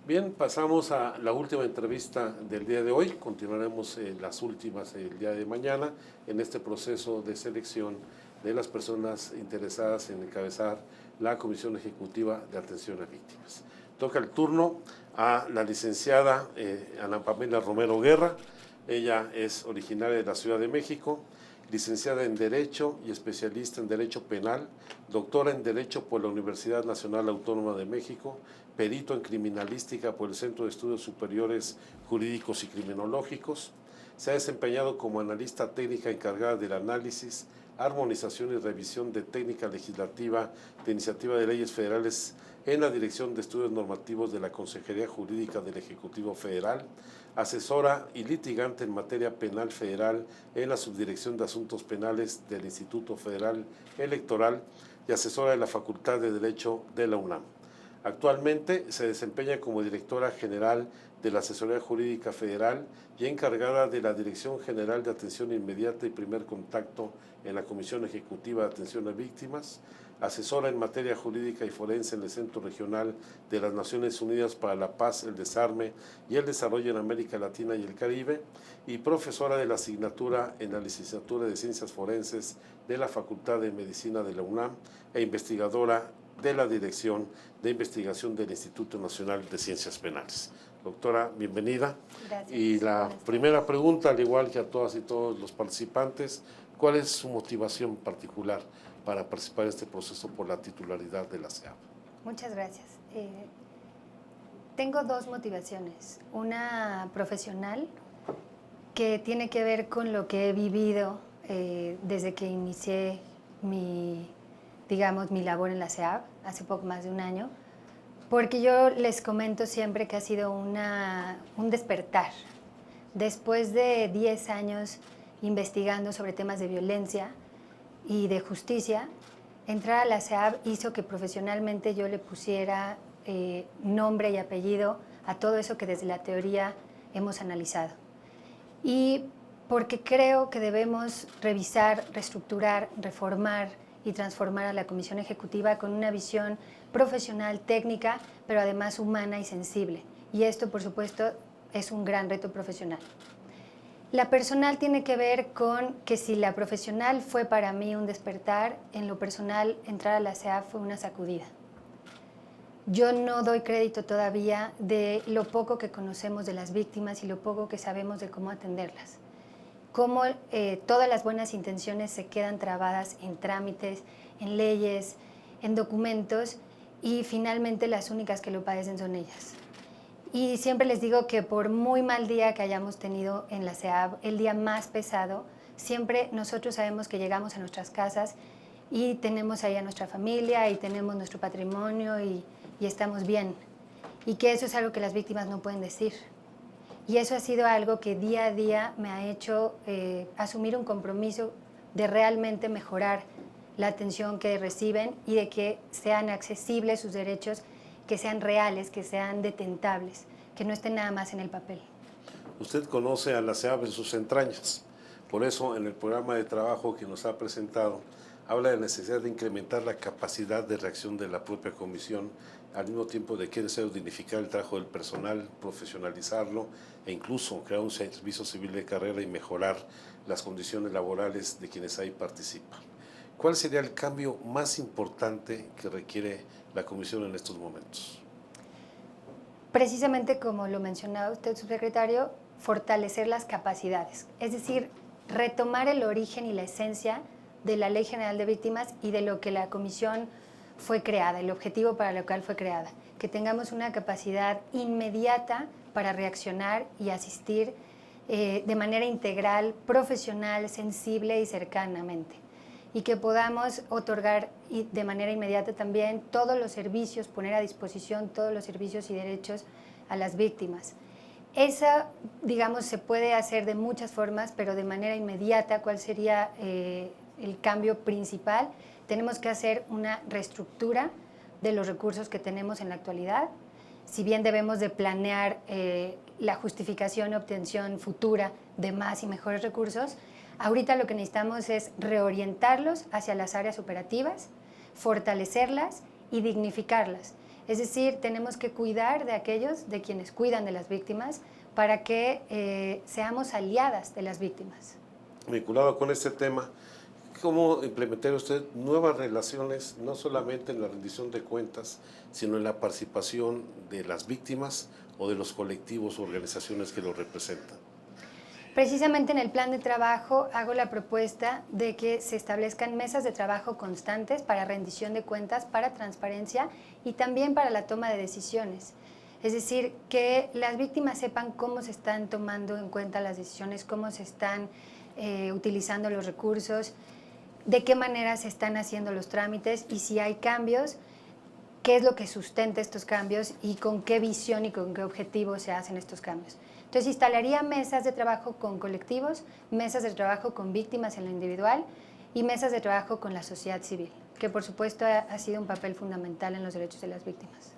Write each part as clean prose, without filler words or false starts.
Bien, pasamos a la última entrevista del día de hoy. Continuaremos las últimas el día de mañana en este proceso de selección de las personas interesadas en encabezar la Comisión Ejecutiva de Atención a Víctimas. Toca el turno a la licenciada Ana Pamela Romero Guerra. Ella es originaria de la Ciudad de México, licenciada en Derecho y especialista en Derecho Penal, doctora en Derecho por la Universidad Nacional Autónoma de México, perito en Criminalística por el Centro de Estudios Superiores Jurídicos y Criminológicos. Se ha desempeñado como analista técnica encargada del análisis, armonización y revisión de técnica legislativa de iniciativa de leyes federales en la Dirección de Estudios Normativos de la Consejería Jurídica del Ejecutivo Federal, asesora y litigante en materia penal federal en la Subdirección de Asuntos Penales del Instituto Federal Electoral y asesora de la Facultad de Derecho de la UNAM. Actualmente se desempeña como directora general de la Asesoría Jurídica Federal y encargada de la Dirección General de Atención Inmediata y Primer Contacto en la Comisión Ejecutiva de Atención a Víctimas, asesora en materia jurídica y forense en el Centro Regional de las Naciones Unidas para la Paz, el Desarme y el Desarrollo en América Latina y el Caribe, y profesora de la asignatura en la Licenciatura de Ciencias Forenses de la Facultad de Medicina de la UNAM e investigadora de la Dirección de Investigación del Instituto Nacional de Ciencias Penales. Doctora, bienvenida. Gracias. Y la primera pregunta, al igual que a todas y todos los participantes, ¿cuál es su motivación particular para participar en este proceso por la titularidad de la SEAP? Muchas gracias. Tengo dos motivaciones. Una profesional, que tiene que ver con lo que he vivido desde que inicié mi labor en la SEAP, hace poco más de un año, porque yo les comento siempre que ha sido un despertar. Después de 10 años investigando sobre temas de violencia y de justicia, entrar a la SEAP hizo que profesionalmente yo le pusiera nombre y apellido a todo eso que desde la teoría hemos analizado. Y porque creo que debemos revisar, reestructurar, reformar y transformar a la Comisión Ejecutiva con una visión profesional, técnica, pero además humana y sensible. Y esto, por supuesto, es un gran reto profesional. La personal tiene que ver con que si la profesional fue para mí un despertar, en lo personal entrar a la SEAP fue una sacudida. Yo no doy crédito todavía de lo poco que conocemos de las víctimas y lo poco que sabemos de cómo atenderlas. Cómo todas las buenas intenciones se quedan trabadas en trámites, en leyes, en documentos, y finalmente las únicas que lo padecen son ellas. Y siempre les digo que por muy mal día que hayamos tenido en la SEAP, el día más pesado, siempre nosotros sabemos que llegamos a nuestras casas y tenemos ahí a nuestra familia y tenemos nuestro patrimonio y estamos bien. Y que eso es algo que las víctimas no pueden decir. Y eso ha sido algo que día a día me ha hecho asumir un compromiso de realmente mejorar la atención que reciben y de que sean accesibles sus derechos, que sean reales, que sean detentables, que no estén nada más en el papel. Usted conoce a la SEAP en sus entrañas. Por eso, en el programa de trabajo que nos ha presentado, habla de la necesidad de incrementar la capacidad de reacción de la propia comisión, al mismo tiempo de que es necesario dignificar el trabajo del personal, profesionalizarlo e incluso crear un servicio civil de carrera y mejorar las condiciones laborales de quienes ahí participan. ¿Cuál sería el cambio más importante que requiere la comisión en estos momentos? Precisamente como lo mencionaba usted, subsecretario, fortalecer las capacidades, es decir, retomar el origen y la esencia de la Ley General de Víctimas y de lo que la comisión fue creada, el objetivo para el cual fue creada, que tengamos una capacidad inmediata para reaccionar y asistir de manera integral, profesional, sensible y cercanamente, y que podamos otorgar de manera inmediata también todos los servicios, poner a disposición todos los servicios y derechos a las víctimas. Esa, digamos, se puede hacer de muchas formas, pero de manera inmediata, ¿cuál sería el cambio principal? Tenemos que hacer una reestructura de los recursos que tenemos en la actualidad. Si bien debemos de planear la justificación y obtención futura de más y mejores recursos, ahorita lo que necesitamos es reorientarlos hacia las áreas operativas, fortalecerlas y dignificarlas. Es decir, tenemos que cuidar de aquellos, de quienes cuidan de las víctimas, para que seamos aliadas de las víctimas. Vinculado con este tema, ¿cómo implementar usted nuevas relaciones, no solamente en la rendición de cuentas, sino en la participación de las víctimas o de los colectivos o organizaciones que los representan? Precisamente en el plan de trabajo hago la propuesta de que se establezcan mesas de trabajo constantes para rendición de cuentas, para transparencia y también para la toma de decisiones. Es decir, que las víctimas sepan cómo se están tomando en cuenta las decisiones, cómo se están utilizando los recursos, de qué manera se están haciendo los trámites y si hay cambios, qué es lo que sustenta estos cambios y con qué visión y con qué objetivo se hacen estos cambios. Entonces, instalaría mesas de trabajo con colectivos, mesas de trabajo con víctimas en lo individual y mesas de trabajo con la sociedad civil, que por supuesto ha sido un papel fundamental en los derechos de las víctimas.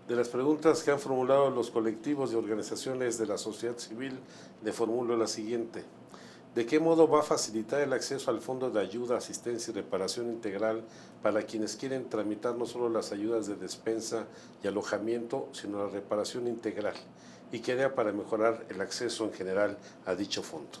De las preguntas que han formulado los colectivos y organizaciones de la sociedad civil, le formulo la siguiente. ¿De qué modo va a facilitar el acceso al Fondo de Ayuda, Asistencia y Reparación Integral para quienes quieren tramitar no solo las ayudas de despensa y alojamiento, sino la reparación integral? ¿Y qué haría para mejorar el acceso en general a dicho fondo?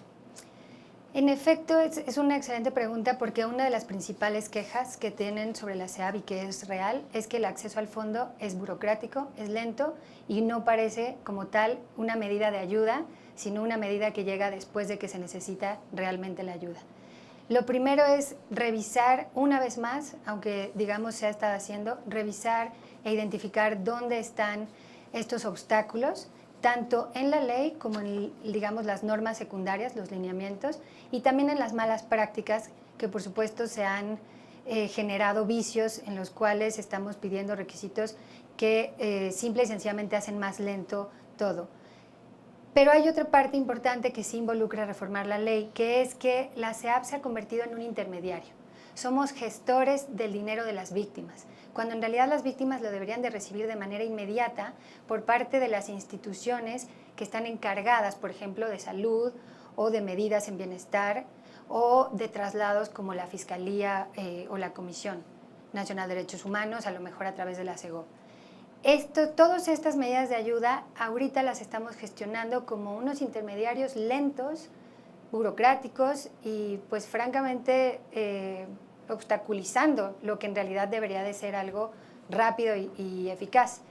En efecto, es una excelente pregunta porque una de las principales quejas que tienen sobre la SEAB y que es real es que el acceso al fondo es burocrático, es lento y no parece como tal una medida de ayuda, sino una medida que llega después de que se necesita realmente la ayuda. Lo primero es revisar una vez más, aunque digamos se ha estado haciendo, revisar e identificar dónde están estos obstáculos, tanto en la ley como en, digamos, las normas secundarias, los lineamientos, y también en las malas prácticas que por supuesto se han generado vicios en los cuales estamos pidiendo requisitos que simple y sencillamente hacen más lento todo. Pero hay otra parte importante que sí involucra reformar la ley, que es que la SEAB se ha convertido en un intermediario. Somos gestores del dinero de las víctimas, cuando en realidad las víctimas lo deberían de recibir de manera inmediata por parte de las instituciones que están encargadas, por ejemplo, de salud o de medidas en bienestar o de traslados como la Fiscalía o la Comisión Nacional de Derechos Humanos, a lo mejor a través de la SEGOV. Todas estas medidas de ayuda ahorita las estamos gestionando como unos intermediarios lentos, burocráticos y pues francamente obstaculizando lo que en realidad debería de ser algo rápido y eficaz.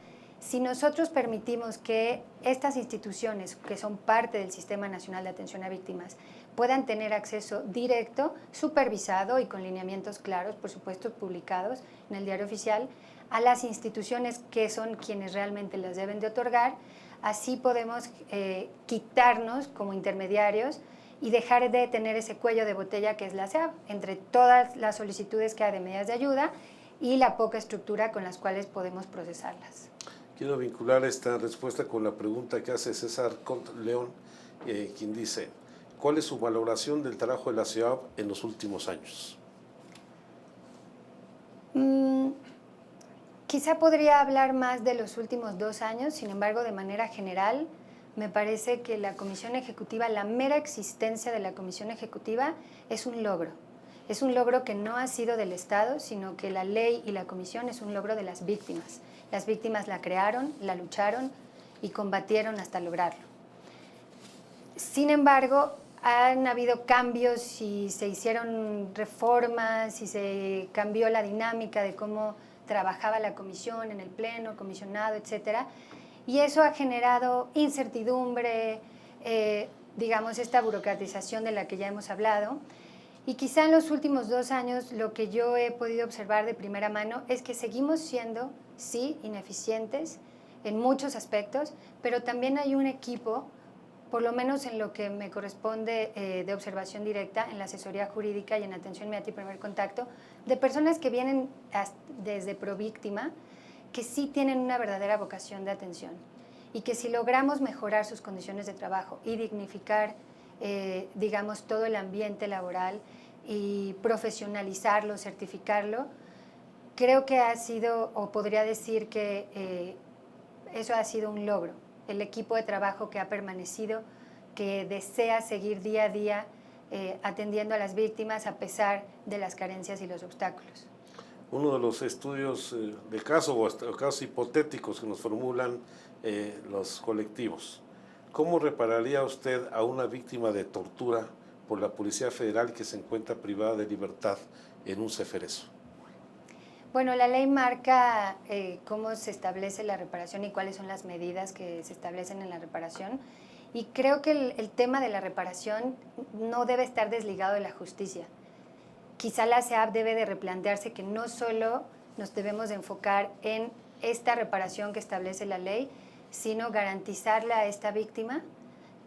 Si nosotros permitimos que estas instituciones, que son parte del Sistema Nacional de Atención a Víctimas, puedan tener acceso directo, supervisado y con lineamientos claros, por supuesto publicados en el Diario Oficial, a las instituciones que son quienes realmente las deben de otorgar, así podemos quitarnos como intermediarios y dejar de tener ese cuello de botella que es la SEAB, entre todas las solicitudes que hay de medidas de ayuda y la poca estructura con las cuales podemos procesarlas. Quiero vincular esta respuesta con la pregunta que hace César Cont León, quien dice, ¿cuál es su valoración del trabajo de la SEAB en los últimos años? Quizá podría hablar más de los últimos 2 años, sin embargo, de manera general, me parece que la Comisión Ejecutiva, la mera existencia de la Comisión Ejecutiva es un logro. Es un logro que no ha sido del Estado, sino que la ley y la Comisión es un logro de las víctimas. Las víctimas la crearon, la lucharon y combatieron hasta lograrlo. Sin embargo, han habido cambios y se hicieron reformas y se cambió la dinámica de cómo trabajaba la comisión en el pleno, comisionado, etcétera. Y eso ha generado incertidumbre, digamos, esta burocratización de la que ya hemos hablado. Y quizá en los últimos 2 años lo que yo he podido observar de primera mano es que seguimos siendo, sí, ineficientes en muchos aspectos, pero también hay un equipo, por lo menos en lo que me corresponde de observación directa, en la asesoría jurídica y en atención inmediata y primer contacto, de personas que vienen desde Províctima, que sí tienen una verdadera vocación de atención y que si logramos mejorar sus condiciones de trabajo y dignificar, digamos, todo el ambiente laboral y profesionalizarlo, certificarlo, creo que ha sido, o podría decir que eso ha sido un logro. El equipo de trabajo que ha permanecido, que desea seguir día a día atendiendo a las víctimas a pesar de las carencias y los obstáculos. Uno de los estudios de caso o casos hipotéticos que nos formulan los colectivos. ¿Cómo repararía usted a una víctima de tortura por la Policía Federal que se encuentra privada de libertad en un ceferezo? Bueno, la ley marca cómo se establece la reparación y cuáles son las medidas que se establecen en la reparación. Y creo que el tema de la reparación no debe estar desligado de la justicia. Quizá la SEAP debe de replantearse que no solo nos debemos de enfocar en esta reparación que establece la ley, sino garantizarle a esta víctima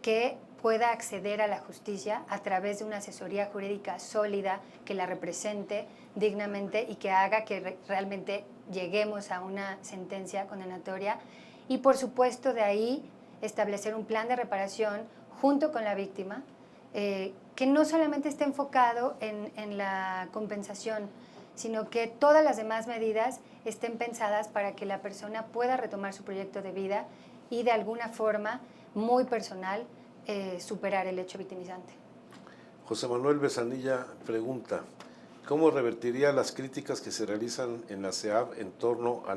que pueda acceder a la justicia a través de una asesoría jurídica sólida que la represente dignamente y que haga que realmente lleguemos a una sentencia condenatoria y por supuesto de ahí establecer un plan de reparación junto con la víctima que no solamente esté enfocado en la compensación, sino que todas las demás medidas estén pensadas para que la persona pueda retomar su proyecto de vida y de alguna forma muy personal superar el hecho victimizante. José Manuel Besanilla pregunta, ¿cómo revertiría las críticas que se realizan en la SEAP en torno a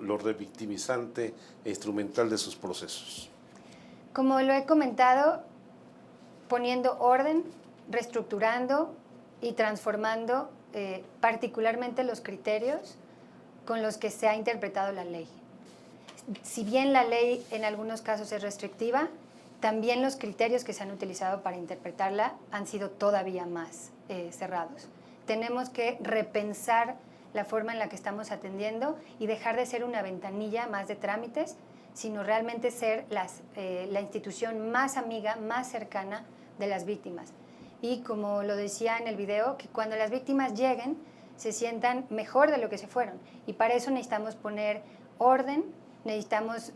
lo revictimizante e instrumental de sus procesos? Como lo he comentado, poniendo orden, reestructurando y transformando particularmente los criterios con los que se ha interpretado la ley. Si bien la ley en algunos casos es restrictiva, también los criterios que se han utilizado para interpretarla han sido todavía más cerrados. Tenemos que repensar la forma en la que estamos atendiendo y dejar de ser una ventanilla más de trámites, sino realmente ser la institución más amiga, más cercana de las víctimas. Y como lo decía en el video, que cuando las víctimas lleguen se sientan mejor de lo que se fueron. Y para eso necesitamos poner orden, necesitamos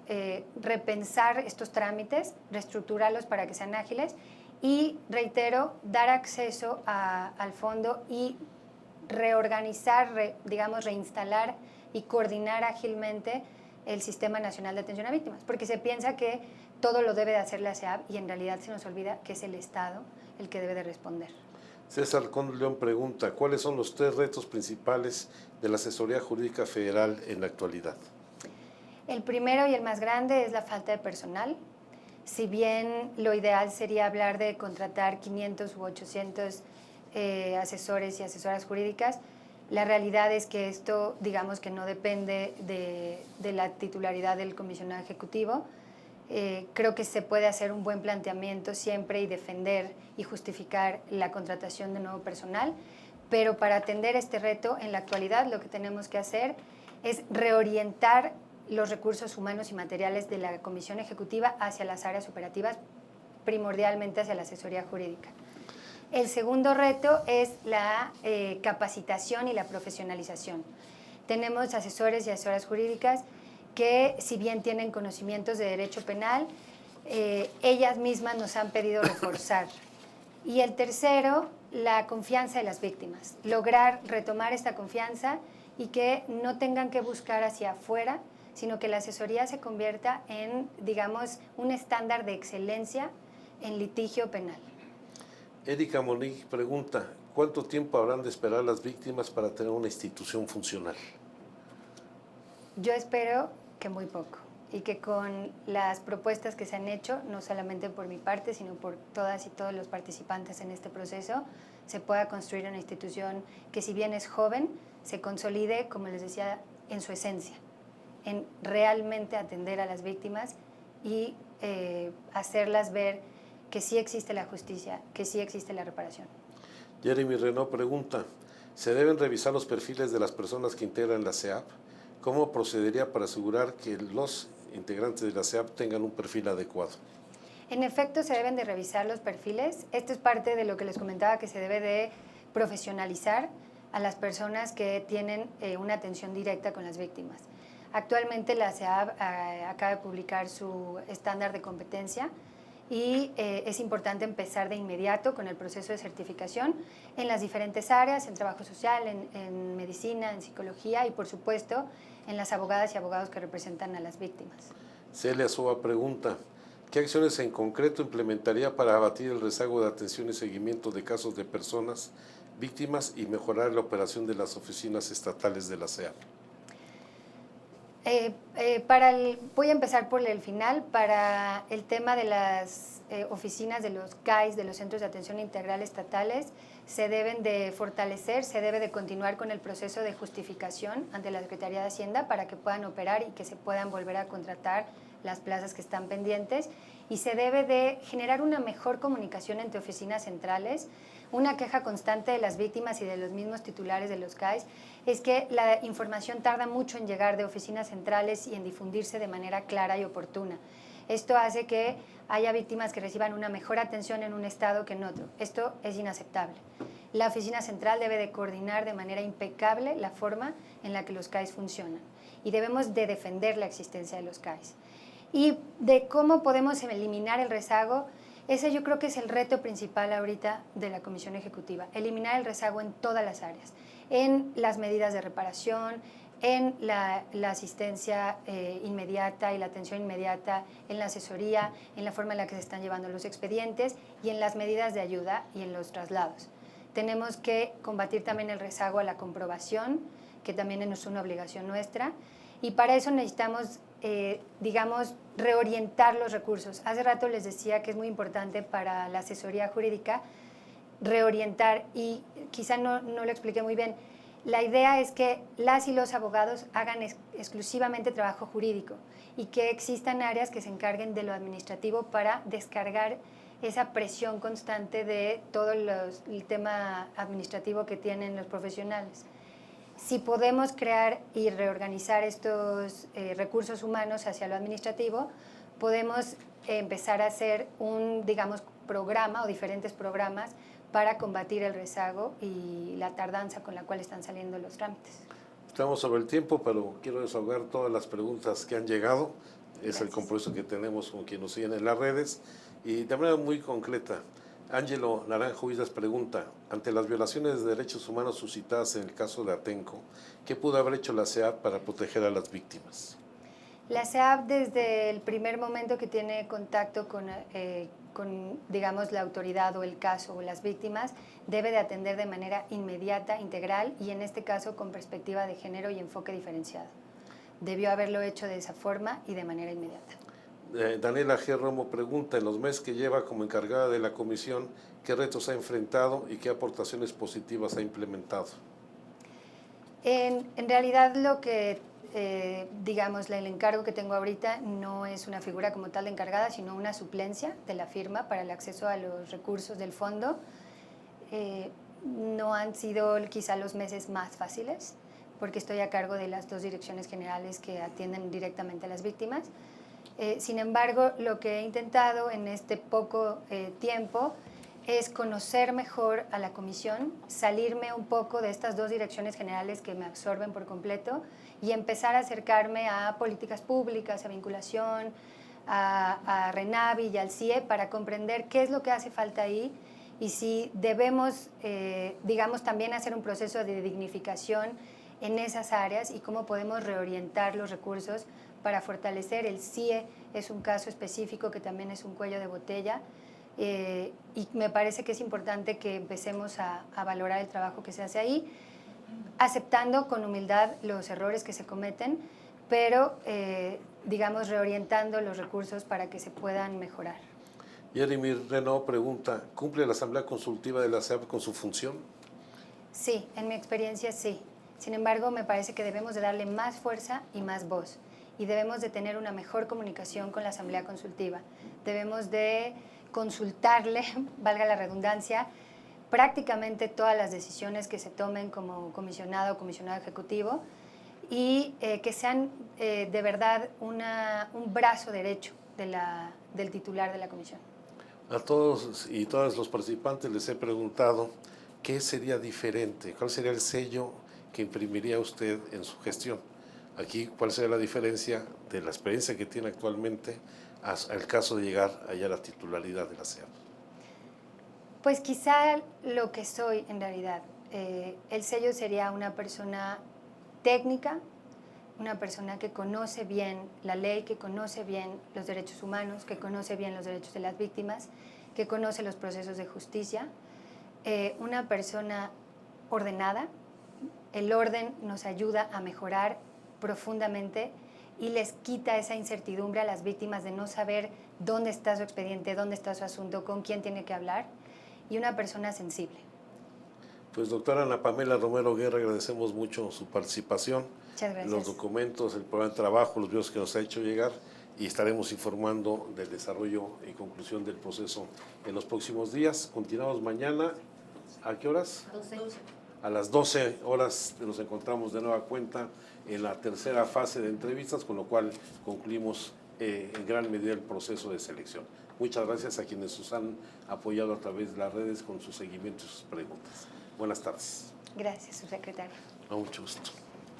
repensar estos trámites, reestructurarlos para que sean ágiles y, reitero, dar acceso al fondo y reorganizar, reinstalar y coordinar ágilmente el Sistema Nacional de Atención a Víctimas, porque se piensa que todo lo debe de hacer la SEAP y en realidad se nos olvida que es el Estado el que debe de responder. César Conde León pregunta, ¿cuáles son los 3 retos principales de la Asesoría Jurídica Federal en la actualidad? El primero y el más grande es la falta de personal. Si bien lo ideal sería hablar de contratar 500 u 800 asesores y asesoras jurídicas, la realidad es que esto, digamos que no depende de la titularidad del comisionado ejecutivo. Creo que se puede hacer un buen planteamiento siempre y defender y justificar la contratación de nuevo personal, pero para atender este reto en la actualidad lo que tenemos que hacer es reorientar los recursos humanos y materiales de la Comisión Ejecutiva hacia las áreas operativas, primordialmente hacia la asesoría jurídica. El segundo reto es la capacitación y la profesionalización. Tenemos asesores y asesoras jurídicas que, si bien tienen conocimientos de derecho penal, ellas mismas nos han pedido reforzar. Y el tercero, la confianza de las víctimas. Lograr retomar esta confianza y que no tengan que buscar hacia afuera, sino que la asesoría se convierta en, digamos, un estándar de excelencia en litigio penal. Erika Monique pregunta, ¿cuánto tiempo habrán de esperar las víctimas para tener una institución funcional? Yo espero que muy poco y que con las propuestas que se han hecho, no solamente por mi parte, sino por todas y todos los participantes en este proceso, se pueda construir una institución que, si bien es joven, se consolide, como les decía, en su esencia, en realmente atender a las víctimas y hacerlas ver que sí existe la justicia, que sí existe la reparación. Jeremy Renaud pregunta, ¿se deben revisar los perfiles de las personas que integran la SEAP? ¿Cómo procedería para asegurar que los integrantes de la SEAP tengan un perfil adecuado? En efecto, se deben de revisar los perfiles. Esto es parte de lo que les comentaba, que se debe de profesionalizar a las personas que tienen una atención directa con las víctimas. Actualmente la SEAP acaba de publicar su estándar de competencia y es importante empezar de inmediato con el proceso de certificación en las diferentes áreas, en trabajo social, en medicina, en psicología y, por supuesto, en las abogadas y abogados que representan a las víctimas. Celia Soa pregunta, ¿qué acciones en concreto implementaría para abatir el rezago de atención y seguimiento de casos de personas víctimas y mejorar la operación de las oficinas estatales de la SEAP? Voy a empezar por el final. Para el tema de las oficinas de los CAIS, de los Centros de Atención Integral Estatales, se deben de fortalecer, se debe de continuar con el proceso de justificación ante la Secretaría de Hacienda para que puedan operar y que se puedan volver a contratar las plazas que están pendientes, y se debe de generar una mejor comunicación entre oficinas centrales. Una queja constante de las víctimas y de los mismos titulares de los CAIS es que la información tarda mucho en llegar de oficinas centrales y en difundirse de manera clara y oportuna. Esto hace que haya víctimas que reciban una mejor atención en un estado que en otro. Esto es inaceptable. La oficina central debe de coordinar de manera impecable la forma en la que los CAIS funcionan, y debemos de defender la existencia de los CAIS. Y de cómo podemos eliminar el rezago, ese yo creo que es el reto principal ahorita de la Comisión Ejecutiva: eliminar el rezago en todas las áreas, en las medidas de reparación, en la asistencia inmediata y la atención inmediata, en la asesoría, en la forma en la que se están llevando los expedientes y en las medidas de ayuda y en los traslados. Tenemos que combatir también el rezago a la comprobación, que también es una obligación nuestra, y para eso necesitamos, reorientar los recursos. Hace rato les decía que es muy importante para la asesoría jurídica reorientar, y quizá no lo expliqué muy bien. La idea es que las y los abogados hagan exclusivamente trabajo jurídico y que existan áreas que se encarguen de lo administrativo para descargar esa presión constante de todo el tema administrativo que tienen los profesionales. Si podemos crear y reorganizar estos recursos humanos hacia lo administrativo, podemos empezar a hacer un, programa o diferentes programas para combatir el rezago y la tardanza con la cual están saliendo los trámites. Estamos sobre el tiempo, pero quiero desahogar todas las preguntas que han llegado. Gracias. Es el compromiso que tenemos con quienes nos siguen en las redes. Y de manera muy concreta, Ángelo Naranjo Islas pregunta: ante las violaciones de derechos humanos suscitadas en el caso de Atenco, ¿qué pudo haber hecho la SEAP para proteger a las víctimas? La SEAP, desde el primer momento que tiene contacto con la autoridad o el caso o las víctimas, debe de atender de manera inmediata, integral y en este caso con perspectiva de género y enfoque diferenciado. Debió haberlo hecho de esa forma y de manera inmediata. Daniela G. Romo pregunta: en los meses que lleva como encargada de la comisión, ¿qué retos ha enfrentado y qué aportaciones positivas ha implementado? En realidad lo que, el encargo que tengo ahorita no es una figura como tal de encargada, sino una suplencia de la firma para el acceso a los recursos del fondo. No han sido quizá los meses más fáciles, porque estoy a cargo de las dos direcciones generales que atienden directamente a las víctimas. Sin embargo, lo que he intentado en este poco tiempo es conocer mejor a la comisión, salirme un poco de estas dos direcciones generales que me absorben por completo y empezar a acercarme a políticas públicas, a vinculación, a RENAVI y al CIE para comprender qué es lo que hace falta ahí y si debemos, también hacer un proceso de dignificación en esas áreas y cómo podemos reorientar los recursos para fortalecer. El CIE es un caso específico que también es un cuello de botella. Y me parece que es importante que empecemos a valorar el trabajo que se hace ahí, aceptando con humildad los errores que se cometen, pero reorientando los recursos para que se puedan mejorar. Jeremy Renaud pregunta: ¿cumple la Asamblea Consultiva de la SEAP con su función? Sí, en mi experiencia sí. Sin embargo, me parece que debemos de darle más fuerza y más voz y debemos de tener una mejor comunicación con la Asamblea Consultiva. Debemos de consultarle, valga la redundancia, prácticamente todas las decisiones que se tomen como comisionado o comisionado ejecutivo y que sean de verdad un brazo derecho del titular de la comisión. A todos y todas los participantes les he preguntado qué sería diferente, cuál sería el sello que imprimiría usted en su gestión. Aquí, ¿cuál sería la diferencia de la experiencia que tiene actualmente al caso de llegar allá a la titularidad de la SEAP? Pues quizá lo que soy en realidad. El sello sería una persona técnica, una persona que conoce bien la ley, que conoce bien los derechos humanos, que conoce bien los derechos de las víctimas, que conoce los procesos de justicia, una persona ordenada. El orden nos ayuda a mejorar profundamente y les quita esa incertidumbre a las víctimas de no saber dónde está su expediente, dónde está su asunto, con quién tiene que hablar, y una persona sensible. Pues doctora Ana Pamela Romero Guerra, agradecemos mucho su participación, Muchas gracias. los documentos, el programa de trabajo, los videos que nos ha hecho llegar, y estaremos informando del desarrollo y conclusión del proceso en los próximos días. Continuamos mañana. ¿A qué horas? 12. A las 12 horas nos encontramos de nueva cuenta en la tercera fase de entrevistas, con lo cual concluimos en gran medida el proceso de selección. Muchas gracias a quienes nos han apoyado a través de las redes con su seguimiento y sus preguntas. Buenas tardes. Gracias, subsecretario. A mucho gusto.